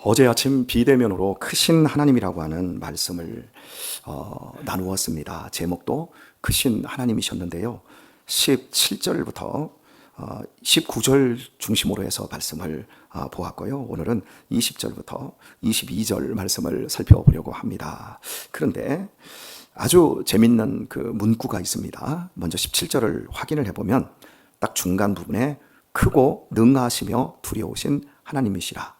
어제 아침 비대면으로 크신 하나님이라고 하는 말씀을 나누었습니다. 제목도 크신 하나님이셨는데요. 17절부터 19절 중심으로 해서 말씀을 보았고요. 오늘은 20절부터 22절 말씀을 살펴보려고 합니다. 그런데 아주 재밌는 그 문구가 있습니다. 먼저 17절을 확인을 해보면 딱 중간 부분에 크고 능하시며 두려우신 하나님이시라.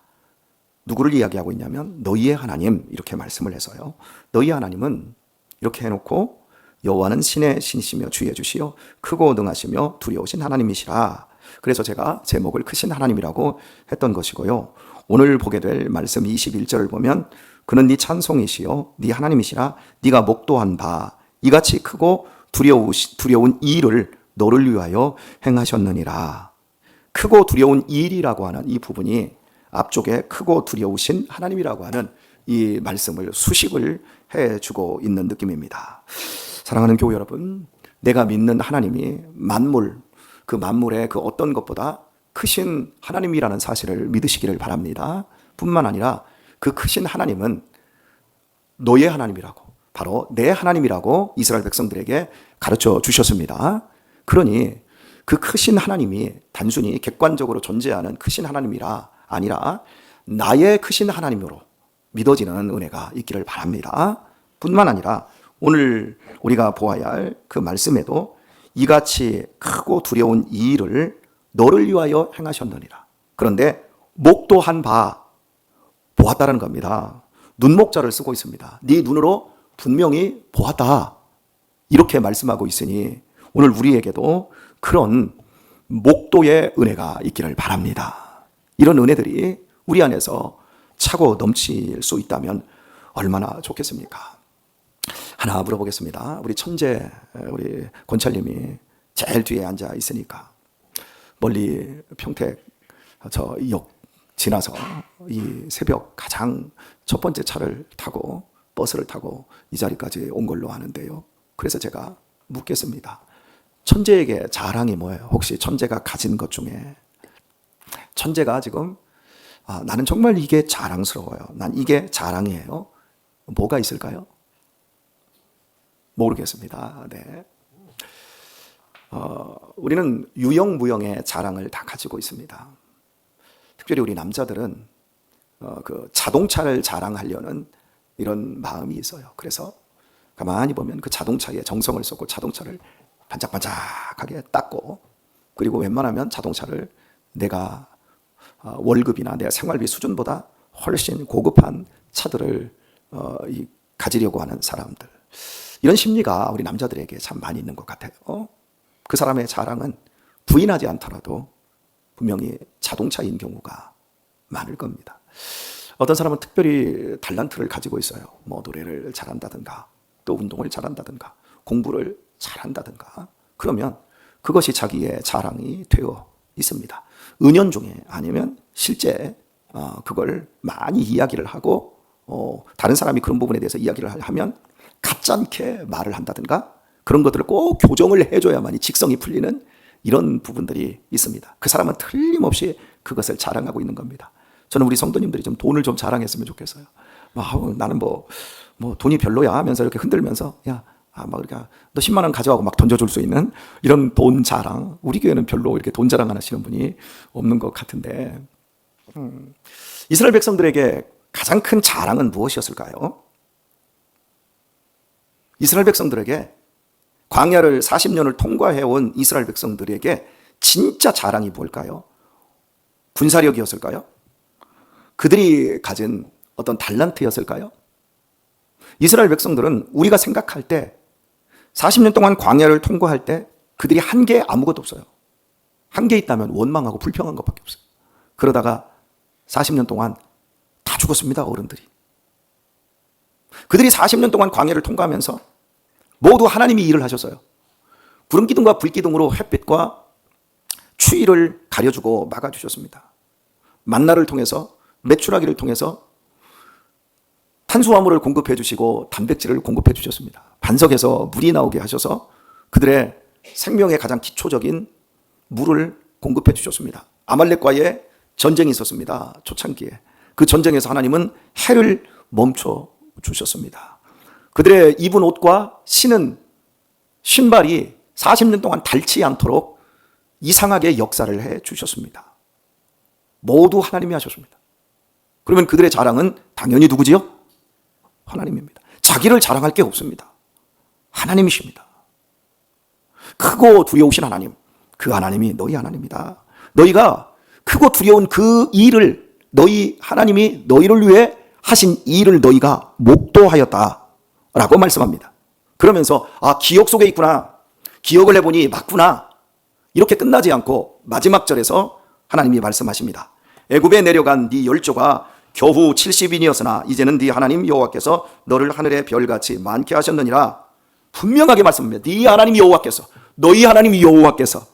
누구를 이야기하고 있냐면 너희의 하나님, 이렇게 말씀을 해서요. 너희의 하나님은 이렇게 해놓고 여호와는 신의 신이시며 주의 주시요 크고 능하시며 두려우신 하나님이시라. 그래서 제가 제목을 크신 하나님이라고 했던 것이고요. 오늘 보게 될 말씀 21절을 보면 그는 네 찬송이시요 네 하나님이시라. 네가 목도한 바 이같이 크고 두려운 이 일을 너를 위하여 행하셨느니라. 크고 두려운 이 일이라고 하는 이 부분이 앞쪽에 크고 두려우신 하나님이라고 하는 이 말씀을 수식을 해주고 있는 느낌입니다. 사랑하는 교회 여러분, 내가 믿는 하나님이 만물, 그 만물의 그 어떤 것보다 크신 하나님이라는 사실을 믿으시기를 바랍니다. 뿐만 아니라 그 크신 하나님은 너의 하나님이라고, 바로 내 하나님이라고 이스라엘 백성들에게 가르쳐 주셨습니다. 그러니 그 크신 하나님이 단순히 객관적으로 존재하는 크신 하나님이라 아니라 나의 크신 하나님으로 믿어지는 은혜가 있기를 바랍니다. 뿐만 아니라 오늘 우리가 보아야 할 그 말씀에도 이같이 크고 두려운 이 일을 너를 위하여 행하셨느니라. 그런데 목도한 바 보았다라는 겁니다. 눈목자를 쓰고 있습니다. 네 눈으로 분명히 보았다, 이렇게 말씀하고 있으니 오늘 우리에게도 그런 목도의 은혜가 있기를 바랍니다. 이런 은혜들이 우리 안에서 차고 넘칠 수 있다면 얼마나 좋겠습니까? 하나 물어보겠습니다. 우리 천재, 우리 권찰님이 제일 뒤에 앉아 있으니까 멀리 평택 저 역 지나서 이 새벽 가장 첫 번째 차를 타고 버스를 타고 이 자리까지 온 걸로 아는데요. 그래서 제가 묻겠습니다. 천재에게 자랑이 뭐예요? 혹시 천재가 가진 것 중에 천재가 지금 나는 정말 이게 자랑스러워요, 난 이게 자랑이에요, 뭐가 있을까요? 모르겠습니다. 네. 우리는 유형무형의 자랑을 다 가지고 있습니다. 특별히 우리 남자들은 그 자동차를 자랑하려는 이런 마음이 있어요. 그래서 가만히 보면 그 자동차에 정성을 쏟고 자동차를 반짝반짝하게 닦고, 그리고 웬만하면 자동차를 내가 월급이나 내 생활비 수준보다 훨씬 고급한 차들을 가지려고 하는 사람들, 이런 심리가 우리 남자들에게 참 많이 있는 것 같아요. 그 사람의 자랑은 부인하지 않더라도 분명히 자동차인 경우가 많을 겁니다. 어떤 사람은 특별히 달란트를 가지고 있어요. 뭐 노래를 잘한다든가 또 운동을 잘한다든가 공부를 잘한다든가, 그러면 그것이 자기의 자랑이 되어 있습니다. 은연중에 아니면 실제 그걸 많이 이야기를 하고 다른 사람이 그런 부분에 대해서 이야기를 하면 가짜않게 말을 한다든가 그런 것들을 꼭 교정을 해줘야만이 직성이 풀리는 이런 부분들이 있습니다. 그 사람은 틀림없이 그것을 자랑하고 있는 겁니다. 저는 우리 성도님들이 좀 돈을 좀 자랑했으면 좋겠어요. 나는 뭐 돈이 별로야 하면서 이렇게 흔들면서 막 이렇게 너 10만 원 가져가고 막 던져줄 수 있는 이런 돈 자랑, 우리 교회는 별로 이렇게 돈 자랑 하시는 분이 없는 것 같은데, 이스라엘 백성들에게 가장 큰 자랑은 무엇이었을까요? 이스라엘 백성들에게, 광야를 40년을 통과해온 이스라엘 백성들에게 진짜 자랑이 뭘까요? 군사력이었을까요? 그들이 가진 어떤 달란트였을까요? 이스라엘 백성들은 우리가 생각할 때 40년 동안 광야를 통과할 때 그들이 한 게 아무것도 없어요. 한 게 있다면 원망하고 불평한 것밖에 없어요. 그러다가 40년 동안 다 죽었습니다, 어른들이. 그들이 40년 동안 광야를 통과하면서 모두 하나님이 일을 하셨어요. 구름 기둥과 불 기둥으로 햇빛과 추위를 가려주고 막아주셨습니다. 만나를 통해서, 메추라기를 통해서 탄수화물을 공급해 주시고 단백질을 공급해 주셨습니다. 반석에서 물이 나오게 하셔서 그들의 생명의 가장 기초적인 물을 공급해 주셨습니다. 아말렉과의 전쟁이 있었습니다, 초창기에. 그 전쟁에서 하나님은 해를 멈춰 주셨습니다. 그들의 입은 옷과 신은 신발이 40년 동안 닳지 않도록 이상하게 역사를 해 주셨습니다. 모두 하나님이 하셨습니다. 그러면 그들의 자랑은 당연히 누구지요? 하나님입니다. 자기를 자랑할 게 없습니다. 하나님이십니다. 크고 두려우신 하나님, 그 하나님이 너희 하나님이다. 너희가 크고 두려운 그 일을, 너희 하나님이 너희를 위해 하신 일을 너희가 목도하였다라고 말씀합니다. 그러면서 기억 속에 있구나, 기억을 해보니 맞구나, 이렇게 끝나지 않고 마지막 절에서 하나님이 말씀하십니다. 애굽에 내려간 네 열조가 겨우 70인이었으나 이제는 네 하나님 여호와께서 너를 하늘의 별같이 많게 하셨느니라. 분명하게 말씀합니다. 네 하나님 여호와께서, 너희 하나님 여호와께서,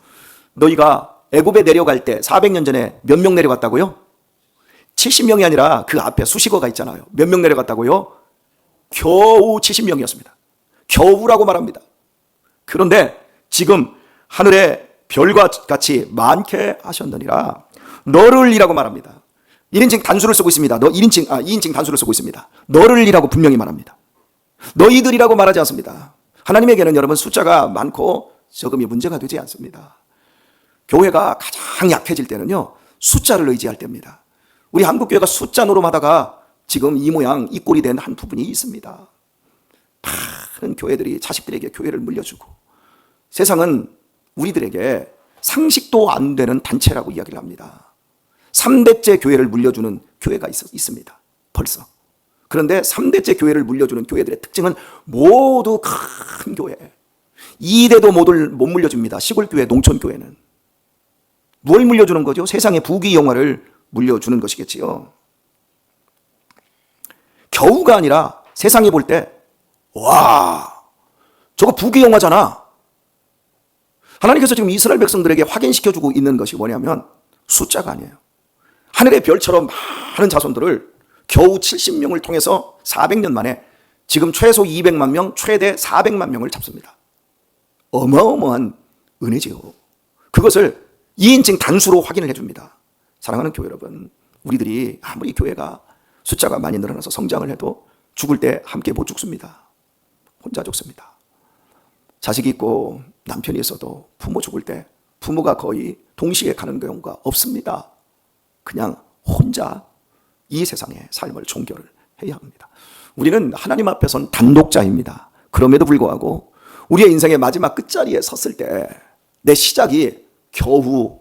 너희가 애굽에 내려갈 때 400년 전에 몇 명 내려갔다고요? 70명이 아니라 그 앞에 수식어가 있잖아요. 몇 명 내려갔다고요? 겨우 70명이었습니다. 겨우라고 말합니다. 그런데 지금 하늘의 별과 같이 많게 하셨느니라. 너를이라고 말합니다. 1인칭 단수를 쓰고 있습니다. 2인칭 단수를 쓰고 있습니다. 너를이라고 분명히 말합니다. 너희들이라고 말하지 않습니다. 하나님에게는 여러분 숫자가 많고 적음이 문제가 되지 않습니다. 교회가 가장 약해질 때는요, 숫자를 의지할 때입니다. 우리 한국교회가 숫자 노름하다가 지금 이 모양 이 꼴이 된 한 부분이 있습니다. 많은 교회들이 자식들에게 교회를 물려주고, 세상은 우리들에게 상식도 안 되는 단체라고 이야기를 합니다. 3대째 교회를 물려주는 교회가 있습니다. 벌써. 그런데 3대째 교회를 물려주는 교회들의 특징은 모두 큰 교회. 2대도 못 물려줍니다. 시골교회, 농촌교회는. 뭘 물려주는 거죠? 세상의 부귀영화를 물려주는 것이겠지요. 겨우가 아니라 세상이 볼 때, 와, 저거 부귀영화잖아. 하나님께서 지금 이스라엘 백성들에게 확인시켜주고 있는 것이 뭐냐면 숫자가 아니에요. 하늘의 별처럼 많은 자손들을 겨우 70명을 통해서 400년 만에 지금 최소 200만 명, 최대 400만 명을 잡습니다. 어마어마한 은혜지요. 그것을 2인칭 단수로 확인을 해줍니다. 사랑하는 교회 여러분, 우리들이 아무리 교회가 숫자가 많이 늘어나서 성장을 해도 죽을 때 함께 못 죽습니다. 혼자 죽습니다. 자식이 있고 남편이 있어도 부모 죽을 때 부모가 거의 동시에 가는 경우가 없습니다. 그냥 혼자 이 세상의 삶을 종결을 해야 합니다. 우리는 하나님 앞에선 단독자입니다. 그럼에도 불구하고 우리의 인생의 마지막 끝자리에 섰을 때 내 시작이 겨우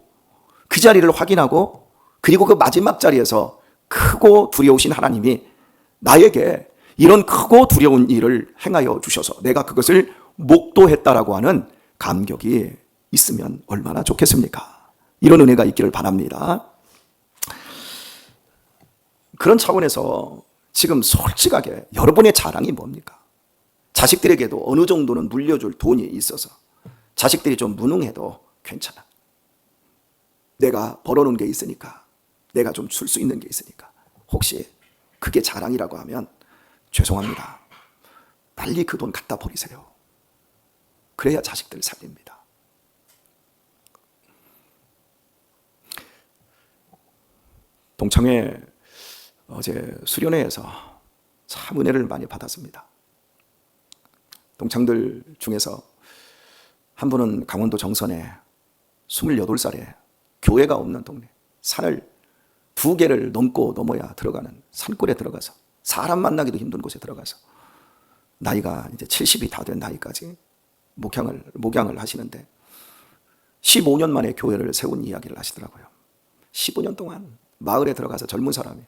그 자리를 확인하고, 그리고 그 마지막 자리에서 크고 두려우신 하나님이 나에게 이런 크고 두려운 일을 행하여 주셔서 내가 그것을 목도했다라고 하는 감격이 있으면 얼마나 좋겠습니까? 이런 은혜가 있기를 바랍니다. 그런 차원에서 지금 솔직하게 여러분의 자랑이 뭡니까? 자식들에게도 어느 정도는 물려줄 돈이 있어서 자식들이 좀 무능해도 괜찮아. 내가 벌어놓은 게 있으니까, 내가 좀 줄 수 있는 게 있으니까. 혹시 그게 자랑이라고 하면 죄송합니다. 빨리 그 돈 갖다 버리세요. 그래야 자식들 살립니다. 동창회 어제 수련회에서 참 은혜를 많이 받았습니다. 동창들 중에서 한 분은 강원도 정선에 28살에 교회가 없는 동네, 산을 2개를 넘어야 들어가는 산골에 들어가서 사람 만나기도 힘든 곳에 들어가서 나이가 이제 70이 다 된 나이까지 목양을 하시는데 15년 만에 교회를 세운 이야기를 하시더라고요. 15년 동안 마을에 들어가서 젊은 사람이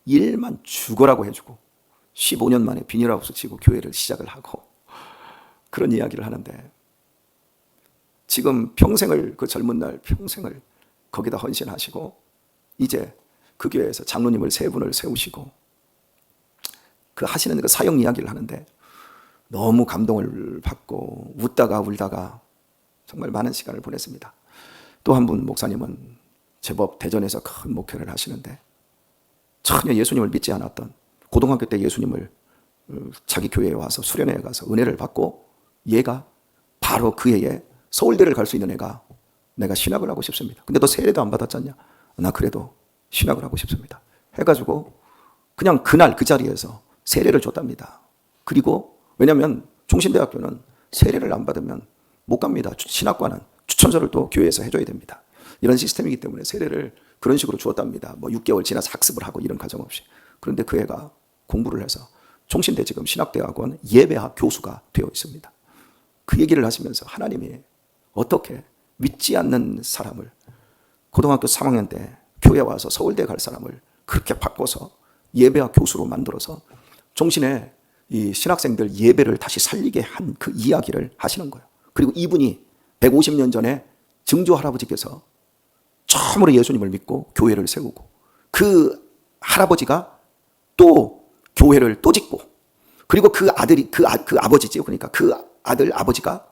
일만 죽어라고 해주고 15년 만에 비닐하우스 치고 교회를 시작을 하고 그런 이야기를 하는데, 지금 평생을, 그 젊은 날 평생을 거기다 헌신하시고 이제 그 교회에서 장로님을 3분을 세우시고 그 하시는 그 사역 이야기를 하는데 너무 감동을 받고 웃다가 울다가 정말 많은 시간을 보냈습니다. 또 한 분 목사님은 제법 대전에서 큰 목회를 하시는데 전혀 예수님을 믿지 않았던, 고등학교 때 예수님을 자기 교회에 와서 수련회에 가서 은혜를 받고 얘가 바로 그 해에 서울대를 갈 수 있는 애가 내가 신학을 하고 싶습니다. 근데 너 세례도 안 받았잖냐? 나 그래도 신학을 하고 싶습니다. 해가지고 그냥 그날 그 자리에서 세례를 줬답니다. 그리고 왜냐하면 종신대학교는 세례를 안 받으면 못 갑니다. 신학과는 추천서를 또 교회에서 해줘야 됩니다. 이런 시스템이기 때문에 세례를 그런 식으로 주었답니다. 뭐 6개월 지나서 학습을 하고 이런 과정 없이. 그런데 그 애가 공부를 해서 종신대 지금 신학대학원 예배학 교수가 되어 있습니다. 그 얘기를 하시면서 하나님이 어떻게 믿지 않는 사람을 고등학교 3학년 때 교회 와서 서울대 갈 사람을 그렇게 바꿔서 예배학 교수로 만들어서 종신에 이 신학생들 예배를 다시 살리게 한 그 이야기를 하시는 거예요. 그리고 이분이 150년 전에 증조 할아버지께서 처음으로 예수님을 믿고 교회를 세우고 그 할아버지가 또 교회를 또 짓고 그리고 그 아들이 그 아버지지요. 그러니까 그 아들 아버지가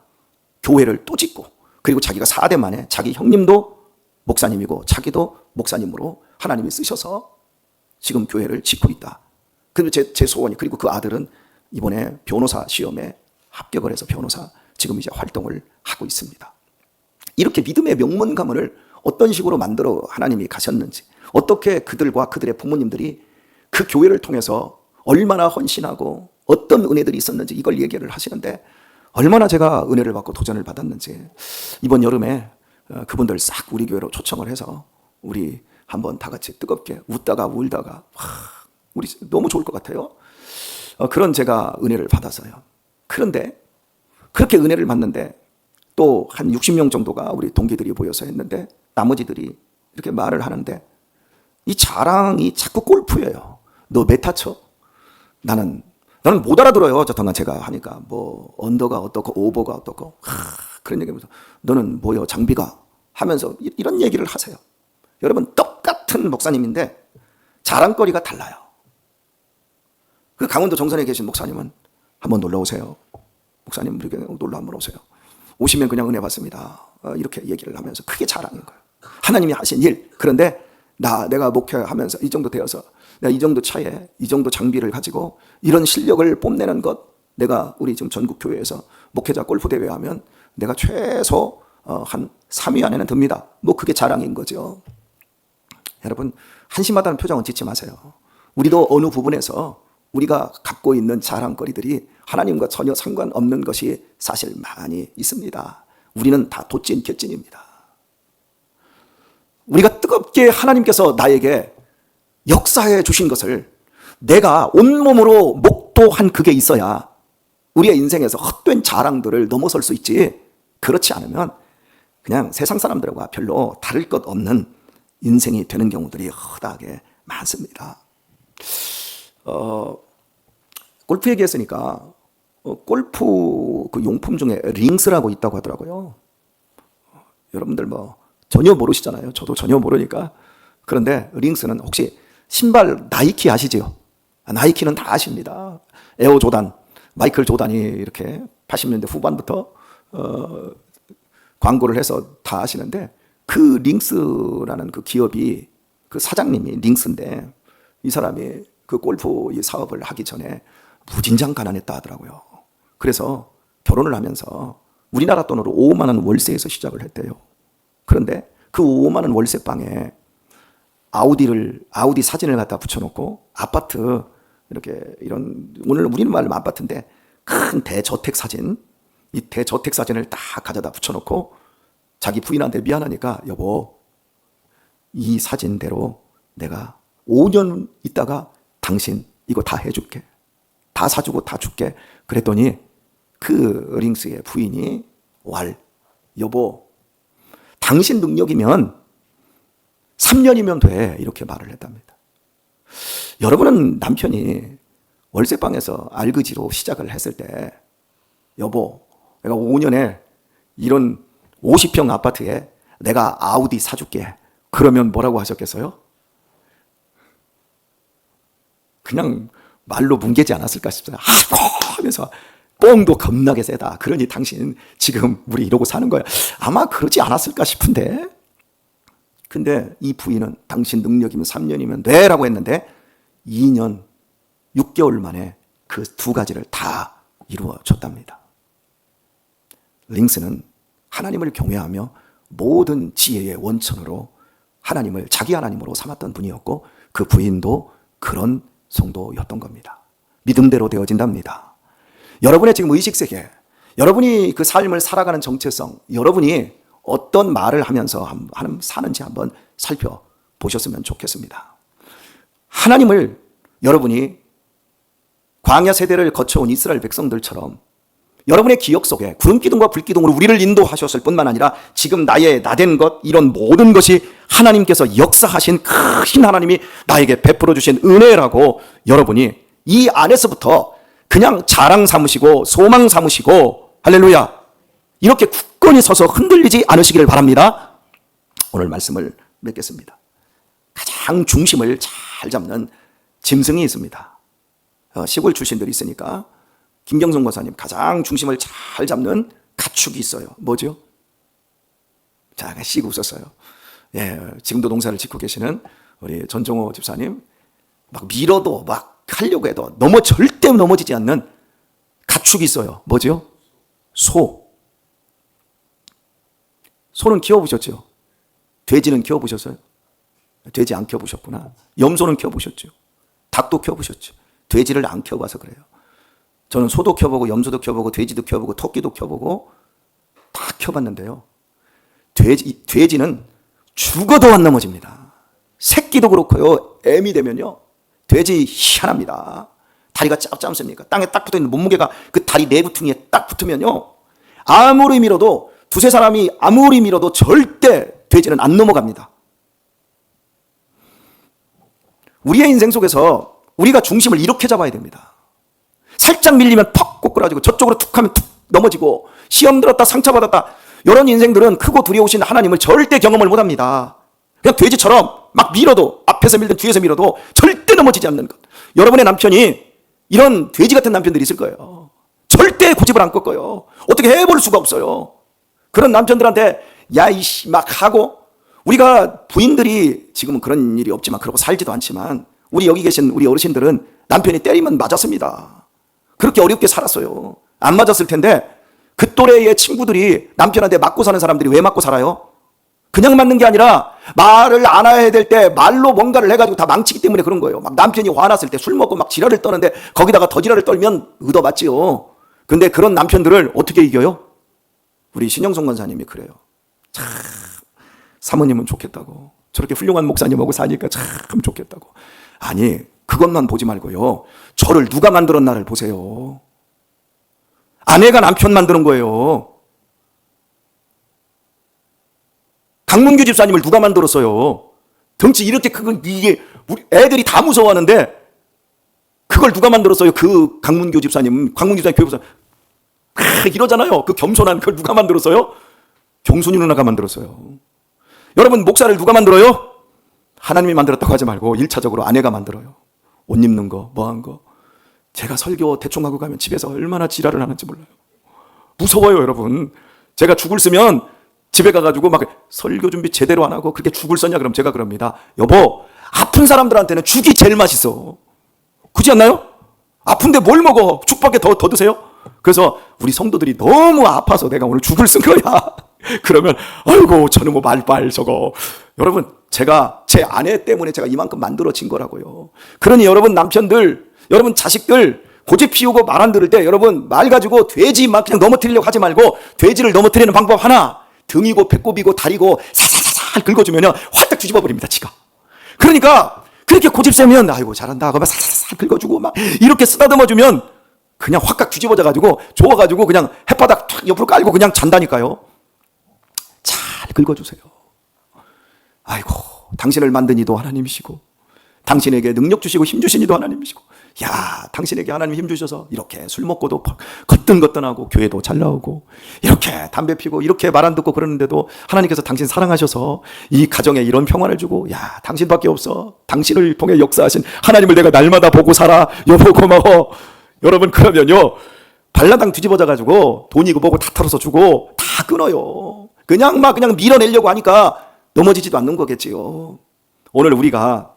교회를 또 짓고 그리고 자기가 4대 만에 자기 형님도 목사님이고 자기도 목사님으로 하나님이 쓰셔서 지금 교회를 짓고 있다. 그리고 제 소원이 그리고 그 아들은 이번에 변호사 시험에 합격을 해서 변호사 지금 이제 활동을 하고 있습니다. 이렇게 믿음의 명문 가문을 어떤 식으로 만들어 하나님이 가셨는지 어떻게 그들과 그들의 부모님들이 그 교회를 통해서 얼마나 헌신하고 어떤 은혜들이 있었는지 이걸 얘기를 하시는데 얼마나 제가 은혜를 받고 도전을 받았는지 이번 여름에 그분들 싹 우리 교회로 초청을 해서 우리 한번 다 같이 뜨겁게 웃다가 울다가 우리 너무 좋을 것 같아요. 그런 제가 은혜를 받아서요. 그런데 그렇게 은혜를 받는데 또 한 60명 정도가 우리 동기들이 모여서 했는데 나머지들이 이렇게 말을 하는데 이 자랑이 자꾸 골프예요. 너 메타 쳐? 나는 못 알아들어요. 저동안 제가 하니까 뭐 언더가 어떻고 오버가 어떻고 그런 얘기하면서 너는 뭐요 장비가 하면서 이런 얘기를 하세요. 여러분 똑같은 목사님인데 자랑거리가 달라요. 그 강원도 정선에 계신 목사님은 한번 놀러 오세요. 목사님 우리 교회 놀러 한번 오세요. 오시면 그냥 은혜 받습니다. 이렇게 얘기를 하면서 그게 자랑인 거예요. 하나님이 하신 일. 그런데 내가 목회하면서 이 정도 되어서 내가 이 정도 차에 이 정도 장비를 가지고 이런 실력을 뽐내는 것 내가 우리 지금 전국 교회에서 목회자 골프 대회 하면 내가 최소 한 3위 안에는 듭니다. 뭐 그게 자랑인 거죠. 여러분 한심하다는 표정은 짓지 마세요. 우리도 어느 부분에서 우리가 갖고 있는 자랑거리들이 하나님과 전혀 상관없는 것이 사실 많이 있습니다. 우리는 다 도찐 개찐입니다. 우리가 뜨겁게 하나님께서 나에게 역사해 주신 것을 내가 온몸으로 목도한 그게 있어야 우리의 인생에서 헛된 자랑들을 넘어설 수 있지. 그렇지 않으면 그냥 세상 사람들과 별로 다를 것 없는 인생이 되는 경우들이 허다하게 많습니다. 골프 얘기했으니까 골프 그 용품 중에 링스라고 있다고 하더라고요. 여러분들 뭐 전혀 모르시잖아요. 저도 전혀 모르니까. 그런데 링스는 혹시 신발 나이키 아시죠? 나이키는 다 아십니다. 에어 조단, 마이클 조단이 이렇게 80년대 후반부터 광고를 해서 다 아시는데 그 링스라는 그 기업이 그 사장님이 링스인데 이 사람이 그 골프 이 사업을 하기 전에 무진장 가난했다 하더라고요. 그래서 결혼을 하면서 우리나라 돈으로 5만 원 월세에서 시작을 했대요. 그런데 그 5만 원 월세방에 아우디 사진을 갖다 붙여놓고 아파트 이렇게 이런 오늘 우리는 말로 아파트인데 큰 대저택 사진 이 대저택 사진을 다 가져다 붙여놓고 자기 부인한테 미안하니까 여보 이 사진대로 내가 5년 있다가 당신 이거 다 해줄게. 다 사주고 다 줄게. 그랬더니 그 링스의 부인이 여보 당신 능력이면 3년이면 돼. 이렇게 말을 했답니다. 여러분은 남편이 월세방에서 알그지로 시작을 했을 때 여보 내가 5년에 이런 50평 아파트에 내가 아우디 사줄게. 그러면 뭐라고 하셨겠어요? 그냥 말로 뭉개지 않았을까 싶어요. 하면서 뻥도 겁나게 세다. 그러니 당신 지금 우리 이러고 사는 거야. 아마 그러지 않았을까 싶은데. 근데 이 부인은 당신 능력이면 3년이면 돼 라고 했는데 2년 6개월 만에 그 두 가지를 다 이루어졌답니다. 링스는 하나님을 경외하며 모든 지혜의 원천으로 하나님을 자기 하나님으로 삼았던 분이었고 그 부인도 그런 성도였던 겁니다. 믿음대로 되어진답니다. 여러분의 지금 의식세계, 여러분이 그 삶을 살아가는 정체성, 여러분이 어떤 말을 하면서 사는지 한번 살펴보셨으면 좋겠습니다. 하나님을 여러분이 광야 세대를 거쳐온 이스라엘 백성들처럼 여러분의 기억 속에 구름기둥과 불기둥으로 우리를 인도하셨을 뿐만 아니라 지금 나의 나된 것, 이런 모든 것이 하나님께서 역사하신 크신 하나님이 나에게 베풀어 주신 은혜라고 여러분이 이 안에서부터 그냥 자랑 삼으시고 소망 삼으시고 할렐루야 이렇게 굳건히 서서 흔들리지 않으시기를 바랍니다. 오늘 말씀을 맺겠습니다. 가장 중심을 잘 잡는 짐승이 있습니다. 시골 출신들이 있으니까 김경성 목사님 가장 중심을 잘 잡는 가축이 있어요. 뭐죠? 자, 씩 웃었어요. 예, 지금도 농사를 짓고 계시는 우리 전종호 집사님, 막 밀어도 막 하려고 해도 절대 넘어지지 않는 가축이 있어요. 뭐죠? 소. 소는 키워보셨죠? 돼지는 키워보셨어요? 돼지 안 키워보셨구나. 염소는 키워보셨죠? 닭도 키워보셨죠? 돼지를 안 키워봐서 그래요. 저는 소도 키워보고 염소도 키워보고 돼지도 키워보고 토끼도 키워보고 다 키워봤는데요. 돼지는 죽어도 안 넘어집니다. 새끼도 그렇고요. 애미 되면요. 돼지 희한합니다. 다리가 짧지 않습니까? 땅에 딱 붙어있는 몸무게가 그 다리 내부퉁이에 딱 붙으면요. 아무리 밀어도 두세 사람이 아무리 밀어도 절대 돼지는 안 넘어갑니다. 우리의 인생 속에서 우리가 중심을 이렇게 잡아야 됩니다. 살짝 밀리면 퍽 꼬꾸라지고 저쪽으로 툭 하면 툭 넘어지고 시험 들었다 상처받았다 이런 인생들은 크고 두려우신 하나님을 절대 경험을 못합니다. 그냥 돼지처럼 막 밀어도 앞에서 밀든 뒤에서 밀어도 절대 넘어지지 않는 것. 여러분의 남편이 이런 돼지 같은 남편들이 있을 거예요. 절대 고집을 안 꺾어요. 어떻게 해볼 수가 없어요. 그런 남편들한테 야이씨 막 하고 우리가 부인들이 지금은 그런 일이 없지만 그러고 살지도 않지만 우리 여기 계신 우리 어르신들은 남편이 때리면 맞았습니다. 그렇게 어렵게 살았어요. 안 맞았을 텐데 그 또래의 친구들이 남편한테 맞고 사는 사람들이 왜 맞고 살아요? 그냥 맞는 게 아니라 말을 안 해야 될 때 말로 뭔가를 해가지고 다 망치기 때문에 그런 거예요. 막 남편이 화났을 때 술 먹고 막 지랄을 떠는데 거기다가 더 지랄을 떨면 얻어맞지요. 근데 그런 남편들을 어떻게 이겨요? 우리 신영성 권사님이 그래요. 참 사모님은 좋겠다고. 저렇게 훌륭한 목사님하고 사니까 참 좋겠다고. 아니 그것만 보지 말고요. 저를 누가 만들었나를 보세요. 아내가 남편 만드는 거예요. 강문규 집사님을 누가 만들었어요? 덩치 이렇게 큰 이게 우리 애들이 다 무서워하는데 그걸 누가 만들었어요? 그 강문규 집사님, 교회부사 이러잖아요. 그 겸손한 그걸 누가 만들었어요? 경순이 누나가 만들었어요. 여러분 목사를 누가 만들어요? 하나님이 만들었다고 하지 말고 1차적으로 아내가 만들어요. 옷 입는 거, 뭐한 거. 제가 설교 대충 하고 가면 집에서 얼마나 지랄을 하는지 몰라요. 무서워요, 여러분. 제가 죽을 쓰면 집에 가가지고 막 설교 준비 제대로 안 하고 그렇게 죽을 썼냐 그럼 제가 그럽니다. 여보, 아픈 사람들한테는 죽이 제일 맛있어. 그렇지 않나요? 아픈데 뭘 먹어? 죽밖에 더 드세요? 그래서 우리 성도들이 너무 아파서 내가 오늘 죽을 쓴 거야. 그러면 아이고 저는 뭐 말빨 저거. 여러분 제가 제 아내 때문에 제가 이만큼 만들어진 거라고요. 그러니 여러분 남편들, 여러분 자식들 고집 피우고 말 안 들을 때 여러분 말 가지고 돼지 막 그냥 넘어뜨리려고 하지 말고 돼지를 넘어뜨리는 방법 하나. 등이고 배꼽이고 다리고 살살살살 긁어주면 활딱 뒤집어 버립니다. 지가. 그러니까 그렇게 고집 세면 아이고 잘한다 하고 막 살살살 긁어주고 막 이렇게 쓰다듬어 주면 그냥 확각 뒤집어져 가지고 좋아가지고 그냥 햇바닥 탁 옆으로 깔고 그냥 잔다니까요. 잘 긁어주세요. 아이고 당신을 만든 이도 하나님이시고 당신에게 능력 주시고 힘 주신 이도 하나님이시고 야 당신에게 하나님 힘 주셔서 이렇게 술 먹고도 거뜬거뜬하고 교회도 잘 나오고 이렇게 담배 피고 이렇게 말 안 듣고 그러는데도 하나님께서 당신 사랑하셔서 이 가정에 이런 평안을 주고 야 당신밖에 없어. 당신을 통해 역사하신 하나님을 내가 날마다 보고 살아. 여보 고마워. 여러분 그러면요 발라당 뒤집어져 가지고 돈이고 뭐고 다 털어서 주고 다 끊어요. 그냥 밀어내려고 하니까 넘어지지도 않는 거겠지요. 오늘 우리가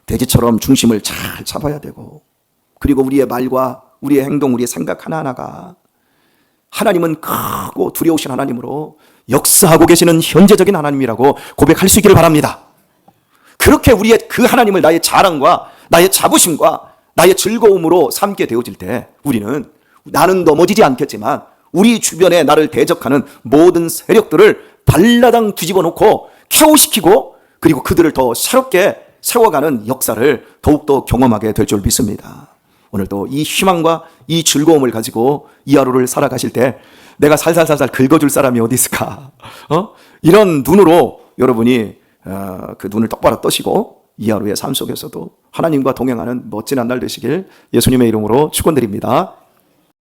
돼지처럼 중심을 잘 잡아야 되고 그리고 우리의 말과 우리의 행동, 우리의 생각 하나하나가 하나님은 크고 두려우신 하나님으로 역사하고 계시는 현재적인 하나님이라고 고백할 수 있기를 바랍니다. 그렇게 우리의 그 하나님을 나의 자랑과 나의 자부심과 나의 즐거움으로 삼게 되어질 때 우리는 나는 넘어지지 않겠지만 우리 주변에 나를 대적하는 모든 세력들을 발라당 뒤집어 놓고 켜시키고 그리고 그들을 더 새롭게 세워가는 역사를 더욱더 경험하게 될 줄 믿습니다. 오늘도 이 희망과 이 즐거움을 가지고 이 하루를 살아가실 때 내가 살살살살 긁어줄 사람이 어디 있을까? 이런 눈으로 여러분이 그 눈을 똑바로 떠시고 이 하루의 삶 속에서도 하나님과 동행하는 멋진 한 날 되시길 예수님의 이름으로 축원드립니다.